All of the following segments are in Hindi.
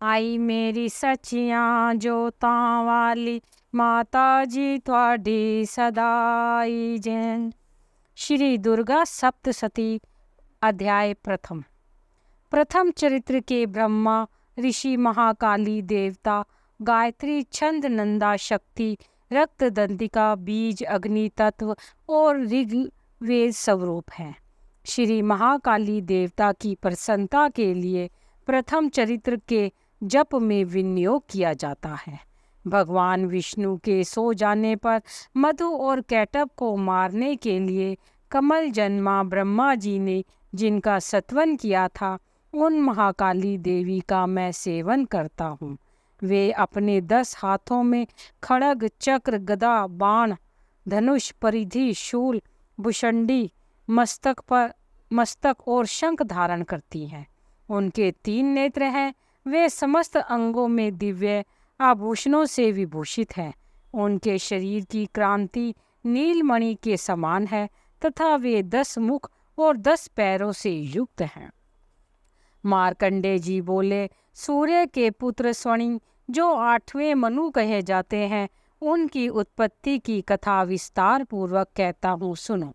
आई मेरी सचियां जोतां वाली माता जी थोड़ी सदाई जैन। श्री दुर्गा सप्तशती अध्याय प्रथम। प्रथम चरित्र के ब्रह्मा ऋषि, महाकाली देवता, गायत्री, छंद, नंदा शक्ति, रक्त दंतिका, बीज, अग्नि तत्व और ऋग्वेद स्वरूप हैं। श्री महाकाली देवता की प्रसन्नता के लिए प्रथम चरित्र के जप में विनियोग किया जाता है। भगवान विष्णु के सो जाने पर मधु और कैटभ को मारने के लिए कमल जन्मा ब्रह्मा जी ने जिनका सत्वन किया था, उन महाकाली देवी का मैं सेवन करता हूँ। वे अपने 10 हाथों में खड़ग, चक्र, गदा, बाण, धनुष, परिधि, शूल, भुषंडी, मस्तक और शंख धारण करती हैं। उनके 3 नेत्र हैं। वे समस्त अंगों में दिव्य आभूषणों से विभूषित हैं। उनके शरीर की क्रांति नीलमणि के समान है तथा वे 10 मुख और 10 पैरों से युक्त हैं। मार्कंडे जी बोले, सूर्य के पुत्र स्वणी जो 8वें मनु कहे जाते हैं, उनकी उत्पत्ति की कथा विस्तार पूर्वक कहता हूँ, सुनो।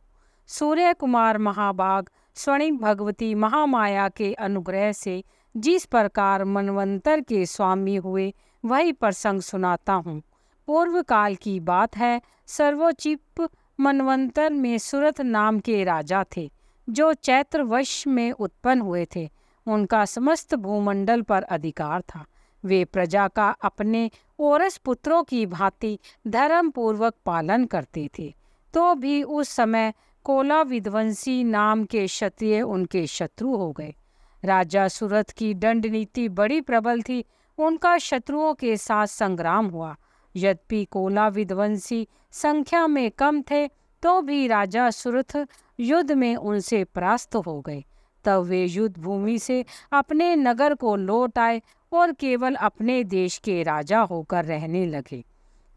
सूर्य कुमार महाभाग स्वणी भगवती महामाया के अनुग्रह से जिस प्रकार मनवंतर के स्वामी हुए, वही प्रसंग सुनाता हूँ। पूर्व काल की बात है। सर्वोचिप मनवंतर में सुरथ नाम के राजा थे, जो चैत्र वर्ष में उत्पन्न हुए थे। उनका समस्त भूमंडल पर अधिकार था। वे प्रजा का अपने ओरस पुत्रों की भांति धर्म पूर्वक पालन करते थे। तो भी उस समय कोला विध्वंसी नाम के क्षत्रिय उनके शत्रु हो गए। राजा सुरथ की दंड नीति बड़ी प्रबल थी। उनका शत्रुओं के साथ संग्राम हुआ। यद्यपि कोला विध्वंसी संख्या में कम थे, तो भी राजा सुरथ युद्ध में उनसे परास्त हो गए। तब वे युद्ध भूमि से अपने नगर को लौट आए और केवल अपने देश के राजा होकर रहने लगे।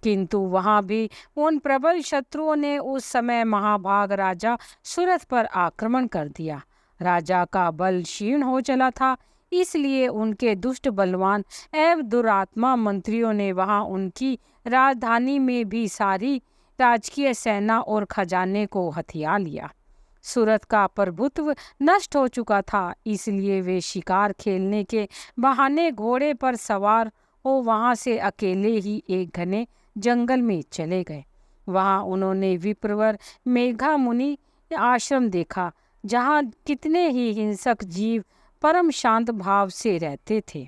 किंतु वहां भी उन प्रबल शत्रुओं ने उस समय महाभाग राजा सुरथ पर आक्रमण कर दिया। राजा का बल क्षीण हो चला था, इसलिए उनके दुष्ट बलवान एवं दुरात्मा मंत्रियों ने वहां उनकी राजधानी में भी सारी राजकीय सेना और खजाने को हथिया लिया। सुरथ का प्रभुत्व नष्ट हो चुका था, इसलिए वे शिकार खेलने के बहाने घोड़े पर सवार हो वहां से अकेले ही एक घने जंगल में चले गए। वहां उन्होंने विप्रवर मेघा मुनि आश्रम देखा, जहां कितने ही हिंसक जीव परम शांत भाव से रहते थे।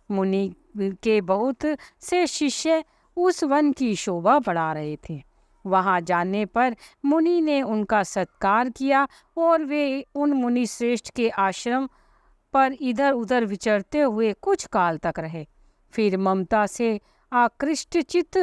मुनि के बहुत से शिष्य उस वन की शोभा बढ़ा रहे थे। वहां जाने पर मुनि ने उनका सत्कार किया और वे उन मुनि श्रेष्ठ के आश्रम पर इधर उधर विचरते हुए कुछ काल तक रहे। फिर ममता से आकृष्ट चित्त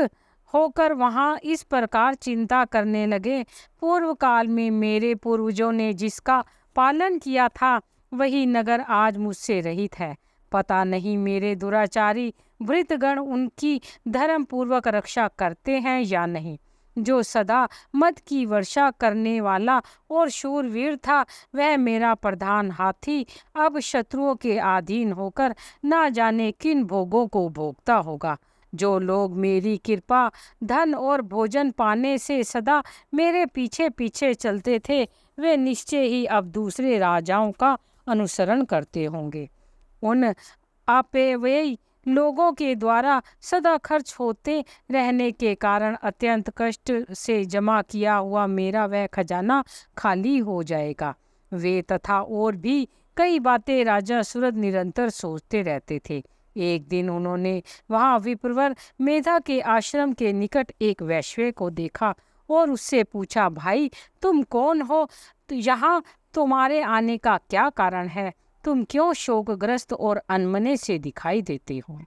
होकर वहां इस प्रकार चिंता करने लगे, पूर्व काल में मेरे पूर्वजों ने जिसका पालन किया था, वही नगर आज मुझसे रहित है। पता नहीं मेरे दुराचारी भृतगण उनकी धर्म पूर्वक रक्षा करते हैं या नहीं। जो सदा मद की वर्षा करने वाला और शूरवीर था, वह मेरा प्रधान हाथी अब शत्रुओं के अधीन होकर ना जाने किन भोगों को भोगता होगा। जो लोग मेरी कृपा, धन और भोजन पाने से सदा मेरे पीछे पीछे चलते थे, वे निश्चय ही अब दूसरे राजाओं का अनुसरण करते होंगे। उन अपेयी लोगों के द्वारा सदा खर्च होते रहने के कारण अत्यंत कष्ट से जमा किया हुआ मेरा वह खजाना खाली हो जाएगा। वे तथा और भी कई बातें राजा सुरथ निरंतर सोचते रहते थे। एक दिन उन्होंने वहां विप्रवर मेधा के आश्रम के निकट एक वैश्य को देखा और उससे पूछा, भाई तुम कौन हो? यहाँ तुम्हारे आने का क्या कारण है? तुम क्यों शोकग्रस्त और अनमने से दिखाई देते हो?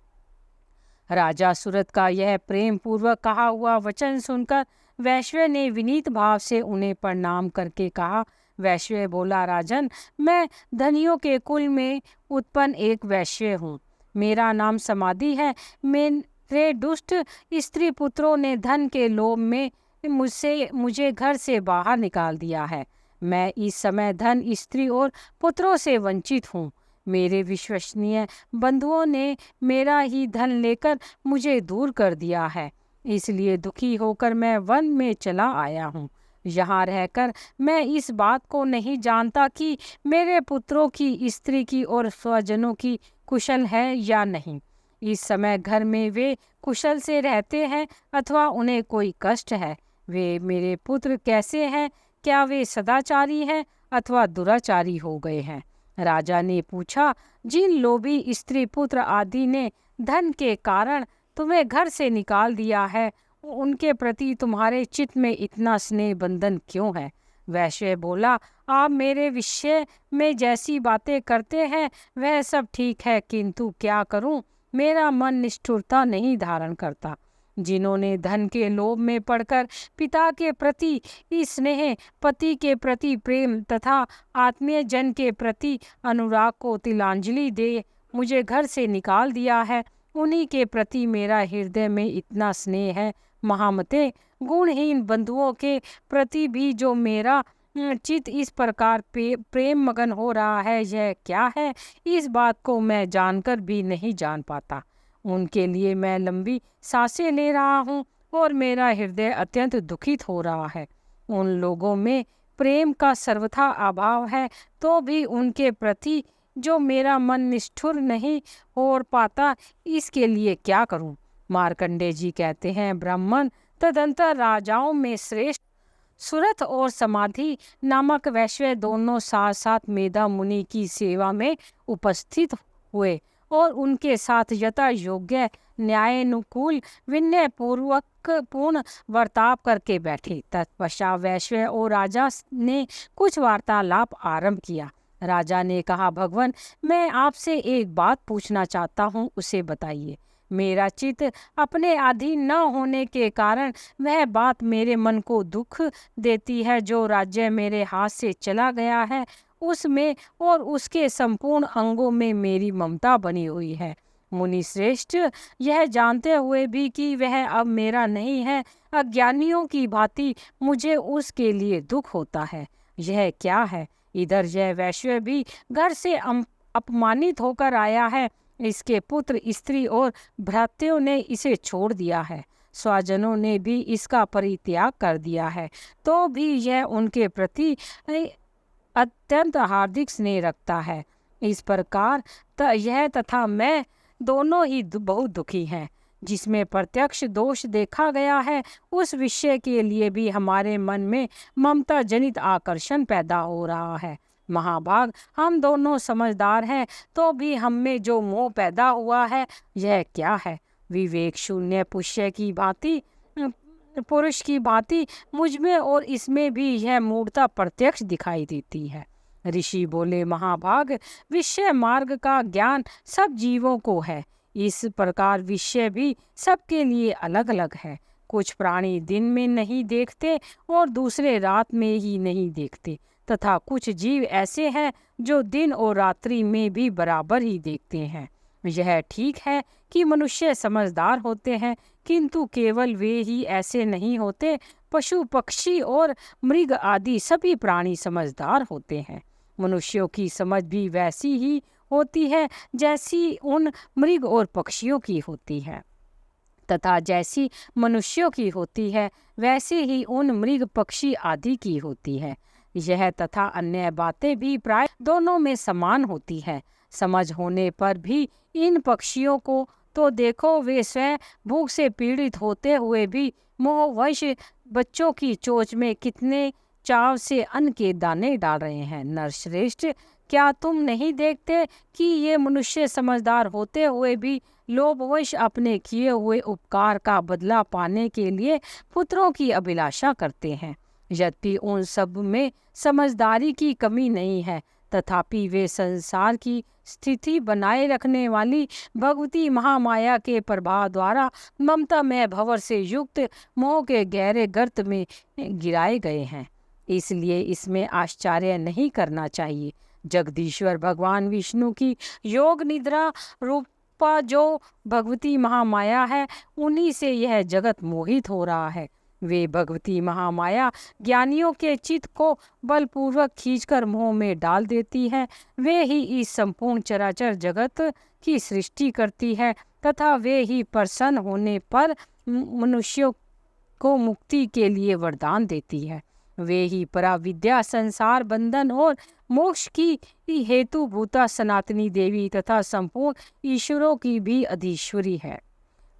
राजा सुरथ का यह प्रेम पूर्वक कहा हुआ वचन सुनकर वैश्य ने विनीत भाव से उन्हें प्रणाम करके कहा। वैश्य बोला, राजन, मैं धनियों के कुल में उत्पन्न एक वैश्य हूँ। मेरा नाम समाधि है। मेरे दुष्ट स्त्री पुत्रों ने धन के लोभ में मुझे घर से बाहर निकाल दिया है। मैं इस समय धन, स्त्री और पुत्रों से वंचित हूँ। मेरे विश्वसनीय बंधुओं ने मेरा ही धन लेकर मुझे दूर कर दिया है, इसलिए दुखी होकर मैं वन में चला आया हूँ। यहाँ रहकर मैं इस बात को नहीं जानता कि मेरे पुत्रों की, स्त्री की और स्वजनों की कुशल है या नहीं। इस समय घर में वे कुशल से रहते हैं अथवा उन्हें कोई कष्ट है। वे मेरे पुत्र कैसे हैं? क्या वे सदाचारी हैं अथवा दुराचारी हो गए हैं? राजा ने पूछा, जिन लोभी स्त्री पुत्र आदि ने धन के कारण तुम्हें घर से निकाल दिया है, उनके प्रति तुम्हारे चित्त में इतना स्नेह बंधन क्यों है? वैश्य बोला, आप मेरे विषय में जैसी बातें करते हैं वह सब ठीक है, किंतु क्या करूं, मेरा मन निष्ठुरता नहीं धारण करता। जिन्होंने धन के लोभ में पड़कर पिता के प्रति स्नेह, पति के प्रति प्रेम तथा आत्मीय जन के प्रति अनुराग को तिलांजलि दे मुझे घर से निकाल दिया है, उन्हीं के प्रति मेरा हृदय में इतना स्नेह है। महामते, गुणहीन बंधुओं के प्रति भी जो मेरा चित्त इस प्रकार प्रेम मगन हो रहा है, यह क्या है? इस बात को मैं जानकर भी नहीं जान पाता। उनके लिए मैं लंबी सांसें ले रहा हूँ और मेरा हृदय अत्यंत दुखित हो रहा है। उन लोगों में प्रेम का सर्वथा अभाव है, तो भी उनके प्रति जो मेरा मन निष्ठुर नहीं हो पाता, इसके लिए क्या करूं? मार्कंडेय जी कहते हैं, ब्राह्मण तदंतर राजाओं में श्रेष्ठ सुरथ और समाधि नामक वैश्य दोनों साथ साथ मेधा मुनि की सेवा में उपस्थित हुए और उनके साथ यथा योग्य न्यायानुकूल विनय पूर्वक पूर्ण वर्ताव करके बैठे। तत्पश्चात वैश्य और राजा ने कुछ वार्तालाप आरंभ किया। राजा ने कहा, भगवान, मैं आपसे एक बात पूछना चाहता हूँ, उसे बताइए। मेरा चित्त अपने अधीन न होने के कारण वह बात मेरे मन को दुख देती है जो राज्य मेरे हाथ से चला गया है, उसमें और उसके संपूर्ण अंगों में मेरी ममता बनी हुई है। मुनि श्रेष्ठ, यह जानते हुए भी कि वह अब मेरा नहीं है, अज्ञानियों की भांति मुझे उसके लिए दुख होता है। यह क्या है? इधर यह वैश्य भी घर से अपमानित होकर आया है, इसके पुत्र, स्त्री और भ्रातृयों ने इसे छोड़ दिया है, स्वजनों ने भी इसका परित्याग कर दिया है, तो भी यह उनके प्रति अत्यंत हार्दिक स्नेह रखता है। इस प्रकार यह तथा मैं दोनों ही बहुत दुखी हैं। जिसमें प्रत्यक्ष दोष देखा गया है, उस विषय के लिए भी हमारे मन में ममता जनित आकर्षण पैदा हो रहा है। महाभाग, हम दोनों समझदार हैं, तो भी हम में जो मोह पैदा हुआ है, यह क्या है? विवेक शून्य पुरुष की भांति मुझ में और इसमें भी यह मूढ़ता प्रत्यक्ष दिखाई देती है। ऋषि बोले, महाभाग, विषय मार्ग का ज्ञान सब जीवों को है, इस प्रकार विषय भी सबके लिए अलग अलग है। कुछ प्राणी दिन में नहीं देखते और दूसरे रात में ही नहीं देखते, तथा कुछ जीव ऐसे हैं जो दिन और रात्रि में भी बराबर ही देखते हैं। यह ठीक है कि मनुष्य समझदार होते हैं, किंतु केवल वे ही ऐसे नहीं होते। पशु, पक्षी और मृग आदि सभी प्राणी समझदार होते हैं। मनुष्यों की समझ भी वैसी ही होती है जैसी उन मृग और पक्षियों की होती है, तथा जैसी मनुष्यों की होती है वैसे ही उन मृग, पक्षी आदि की होती है। यह तथा अन्य बातें भी प्राय दोनों में समान होती है। समझ होने पर भी इन पक्षियों को तो देखो, वे स्वयं भूख से पीड़ित होते हुए भी मोहवश बच्चों की चोंच में कितने चाव से अन्न के दाने डाल रहे हैं। नरश्रेष्ठ, क्या तुम नहीं देखते कि ये मनुष्य समझदार होते हुए भी लोभवश अपने किए हुए उपकार का बदला पाने के लिए पुत्रों की अभिलाषा करते हैं? यद्यपि उन सब में समझदारी की कमी नहीं है, तथापि वे संसार की स्थिति बनाए रखने वाली भगवती महामाया के प्रभाव द्वारा ममता में भंवर से युक्त मोह के गहरे गर्त में गिराए गए हैं। इसलिए इसमें आश्चर्य नहीं करना चाहिए। जगदीश्वर भगवान विष्णु की योग निद्रा रूपा जो भगवती महामाया है, उन्हीं से यह जगत मोहित हो रहा है। वे भगवती महामाया ज्ञानियों के चित्त को बलपूर्वक खींचकर मोह में डाल देती है। वे ही इस संपूर्ण चराचर जगत की सृष्टि करती है तथा वे ही प्रसन्न होने पर मनुष्यों को मुक्ति के लिए वरदान देती है। वे ही पराविद्या, संसार बंधन और मोक्ष की हेतुभूता सनातनी देवी तथा संपूर्ण ईश्वरों की भी अधीश्वरी है।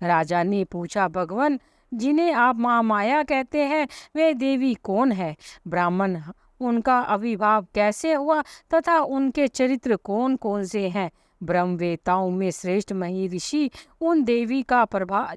राजा ने पूछा, भगवान, जिन्हें आप महामाया कहते हैं वे देवी कौन है? ब्राह्मण, उनका आविर्भाव कैसे हुआ तथा उनके चरित्र कौन कौन से हैं? ब्रह्मवेताओं में श्रेष्ठ महर्षि उन देवी का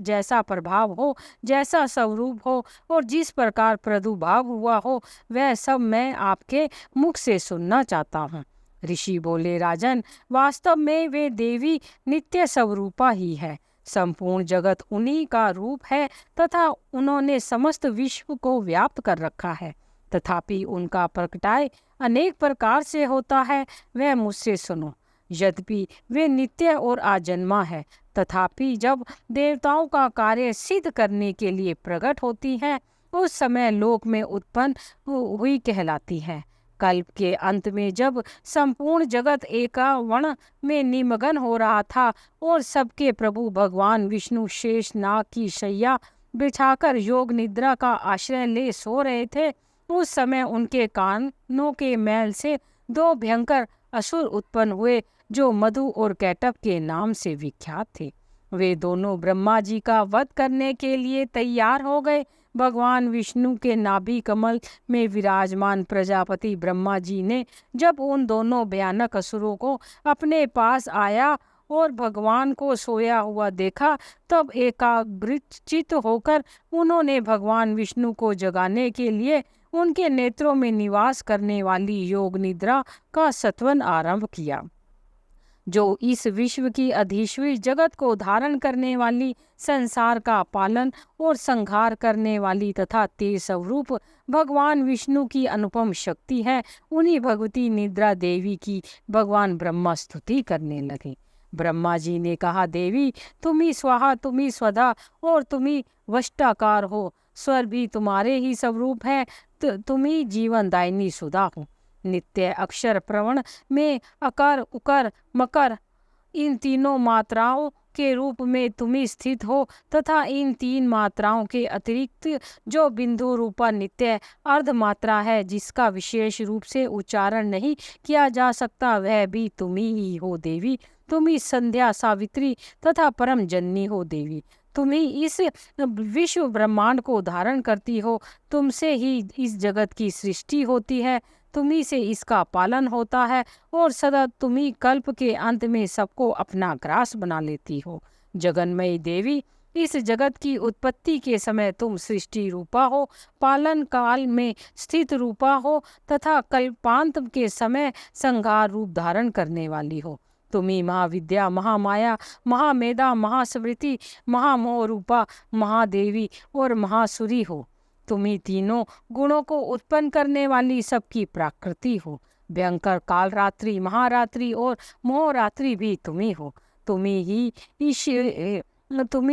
जैसा प्रभाव हो, जैसा स्वरूप हो और जिस प्रकार प्रादुर्भाव हुआ हो, वह सब मैं आपके मुख से सुनना चाहता हूँ। ऋषि बोले, राजन, वास्तव में वे देवी नित्य स्वरूपा ही है। संपूर्ण जगत उन्हीं का रूप है तथा उन्होंने समस्त विश्व को व्याप्त कर रखा है। तथापि उनका प्रगटाय अनेक प्रकार से होता है, वह मुझसे सुनो। यद्यपि वे नित्य और आजन्मा है, तथापि जब देवताओं का कार्य सिद्ध करने के लिए प्रकट होती हैं, उस समय लोक में उत्पन्न हुई कहलाती है। कल्प के अंत में जब संपूर्ण जगत एकावर्ण में निमग्न हो रहा था और सबके प्रभु भगवान विष्णु शेष नाग की शैया बिछाकर योग निद्रा का आश्रय ले सो रहे थे, उस समय उनके कानों के मैल से दो भयंकर असुर उत्पन्न हुए जो मधु और कैटभ के नाम से विख्यात थे। वे दोनों ब्रह्मा जी का वध करने के लिए तैयार हो गए। भगवान विष्णु के नाभि कमल में विराजमान प्रजापति ब्रह्मा जी ने जब उन दोनों भयानक असुरों को अपने पास आया और भगवान को सोया हुआ देखा, तब एकाग्रचित्त होकर उन्होंने भगवान विष्णु को जगाने के लिए उनके नेत्रों में निवास करने वाली योग निद्रा का सत्वन आरंभ किया, जो इस विश्व की अधीश्वरी, जगत को धारण करने वाली, संसार का पालन और संहार करने वाली तथा तेज स्वरूप भगवान विष्णु की अनुपम शक्ति है। उन्हीं भगवती निद्रा देवी की भगवान ब्रह्मा स्तुति करने लगे। ब्रह्मा जी ने कहा, देवी, तुम ही स्वाहा, तुम ही स्वधा और तुम ही वष्टाकार हो। स्वर भी तुम्हारे ही स्वरूप है, तुम ही जीवनदायिनी सुधा हो। नित्य अक्षर प्रवण में अकार, उकार, मकर, इन तीनों मात्राओं के रूप में तुम ही स्थित हो तथा इन तीन मात्राओं के अतिरिक्त जो बिंदु रूपा नित्य अर्ध मात्रा है, जिसका विशेष रूप से उच्चारण नहीं किया जा सकता, वह भी तुम ही हो देवी। तुम ही संध्या, सावित्री तथा परम जननी हो देवी। तुम ही इस विश्व ब्रह्मांड को धारण करती हो। तुमसे ही इस जगत की सृष्टि होती है, तुम्ही से इसका पालन होता है और सदा तुम्ही कल्प के अंत में सबको अपना ग्रास बना लेती हो। जगन्मयी देवी, इस जगत की उत्पत्ति के समय तुम सृष्टि रूपा हो, पालन काल में स्थित रूपा हो तथा कल्पांत के समय संहार रूप धारण करने वाली हो। तुम्ही महाविद्या, महामाया, महामेधा, महास्मृति, महामोह रूपा महादेवी और महासुरी हो। तुम ही तीनों गुणों को उत्पन्न करने वाली सबकी प्रकृति हो। भयंकर काल रात्रि, महारात्रि और मोहरात्रि भी तुम ही हो। तुम्ही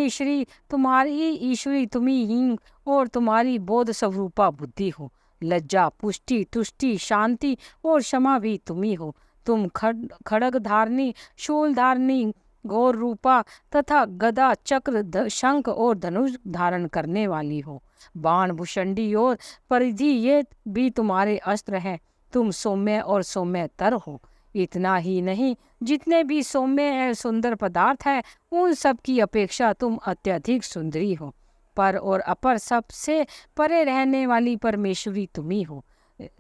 श्री, तुम्हारी ईश्वरी, तुम्ही हिंग और तुम्हारी बोध स्वरूपा बुद्धि हो। लज्जा, पुष्टि, तुष्टि, शांति और क्षमा भी तुम ही हो। तुम खड़ग धारणी, शूल धारणी, घोर रूपा तथा गदा, चक्र, शंख और धनुष धारण करने वाली हो। बाण, भुषंडी और परिधि ये भी तुम्हारे अस्त्र हैं। तुम सौम्य और सौम्यतर हो। इतना ही नहीं, जितने भी सौम्य और सुंदर पदार्थ हैं, उन सब की अपेक्षा तुम अत्यधिक सुंदरी हो। पर और अपर सबसे परे रहने वाली परमेश्वरी तुम्ही हो।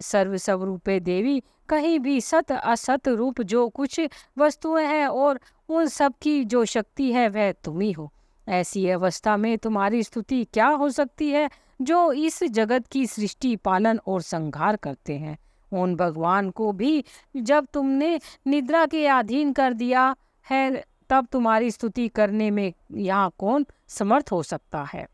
सर्वस्वरूपे देवी, कहीं भी सत असत रूप जो कुछ वस्तुएं हैं और उन सब की जो शक्ति है, वह तुम्ही हो। ऐसी अवस्था में तुम्हारी स्तुति क्या हो सकती है, जो इस जगत की सृष्टि, पालन और संहार करते हैं। उन भगवान को भी जब तुमने निद्रा के अधीन कर दिया है, तब तुम्हारी स्तुति करने में यहाँ कौन समर्थ हो सकता है।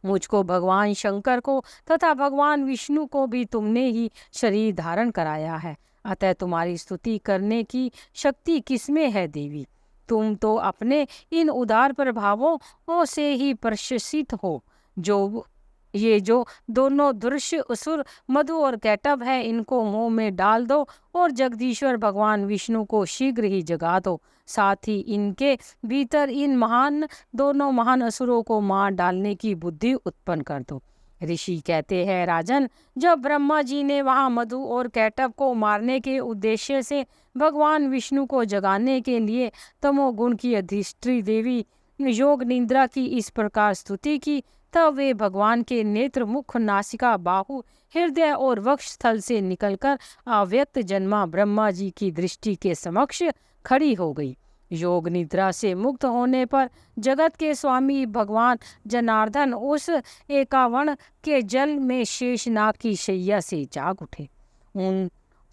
मुझको, भगवान शंकर को तथा भगवान विष्णु को भी तुमने ही शरीर धारण कराया है, अतः तुम्हारी स्तुति करने की शक्ति किसमें है देवी। तुम तो अपने इन उदार प्रभावों से ही प्रशंसित हो, जो ये जो दोनों दृश्य असुर मधु और कैटभ है, इनको मुंह में डाल दो और जगदीश्वर भगवान विष्णु को शीघ्र ही जगा दो। साथ ही इनके भीतर इन दोनों महान असुरों को मार डालने की बुद्धि उत्पन्न कर दो। ऋषि कहते हैं, राजन, जब ब्रह्मा जी ने वहां मधु और कैटभ को मारने के उद्देश्य से भगवान विष्णु को जगाने के लिए तमोगुण की अधिष्ठी देवी योग निद्रा की इस प्रकार स्तुति की, तब वे भगवान के नेत्र, मुख, नासिका, बाहु, हृदय और वक्ष स्थल से निकलकर अव्यक्त जन्मा ब्रह्मा जी की दृष्टि के समक्ष खड़ी हो गई। योग निद्रा से मुक्त होने पर जगत के स्वामी भगवान जनार्दन उस एकावण के जल में शेषनाग की शैया से जाग उठे।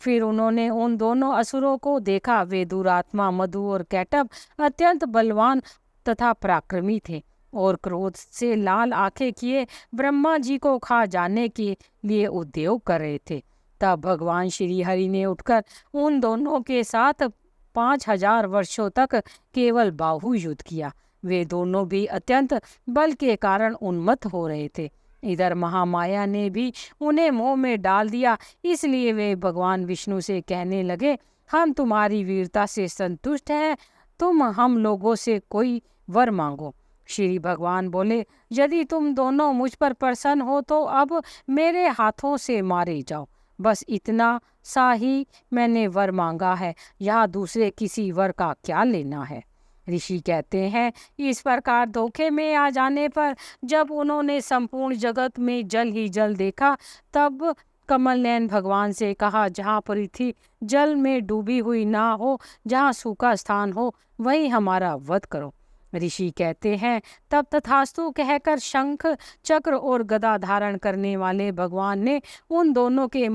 फिर उन्होंने उन दोनों असुरों को देखा। वे दुरात्मा मधु और कैटभ अत्यंत बलवान तथा पराक्रमी थे और क्रोध से लाल आंखें किए ब्रह्मा जी को खा जाने के लिए उद्योग कर रहे थे। तब भगवान श्री हरि ने उठकर उन दोनों के साथ 5000 वर्षों तक केवल बाहु युद्ध किया। वे दोनों भी अत्यंत बल के कारण उन्मत्त हो रहे थे। इधर महामाया ने भी उन्हें मोह में डाल दिया। इसलिए वे भगवान विष्णु से कहने लगे, हम तुम्हारी वीरता से संतुष्ट हैं, तुम हम लोगों से कोई वर मांगो। श्री भगवान बोले, यदि तुम दोनों मुझ पर प्रसन्न हो तो अब मेरे हाथों से मारे जाओ। बस इतना सा ही मैंने वर मांगा है, यहाँ दूसरे किसी वर का क्या लेना है। ऋषि कहते हैं, इस प्रकार धोखे में आ जाने पर जब उन्होंने संपूर्ण जगत में जल ही जल देखा, तब कमल नयन भगवान से कहा, जहाँ पृथ्वी जल में डूबी हुई ना हो, जहाँ सूखा स्थान हो, वहीं हमारा वध करो। ऋषि कहते हैं, तब तथास्तु कहकर शंख, चक्र और गदा धारण करने वाले भगवान ने उन दोनों के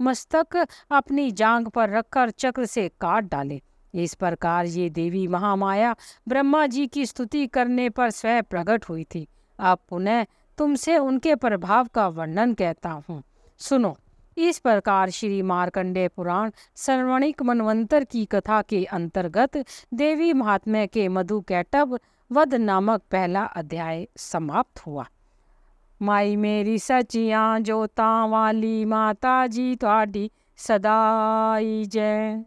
मस्तक अपनी जांघ पर रखकर चक्र से काट डाले। इस प्रकार ये देवी महामाया ब्रह्मा जी की स्तुति करने पर स्वयं प्रकट हुई थी। अब पुनः तुमसे उनके प्रभाव का वर्णन कहता हूँ, सुनो। इस प्रकार श्री मार्कंडेय पुराण सर्वणिक मनवंतर की कथा के अंतर्गत देवी महात्म्य के मधु कैटभ वध नामक पहला अध्याय समाप्त हुआ। माई मेरी सचियां जोतां वाली माता जी तुहाडी सदाई जय।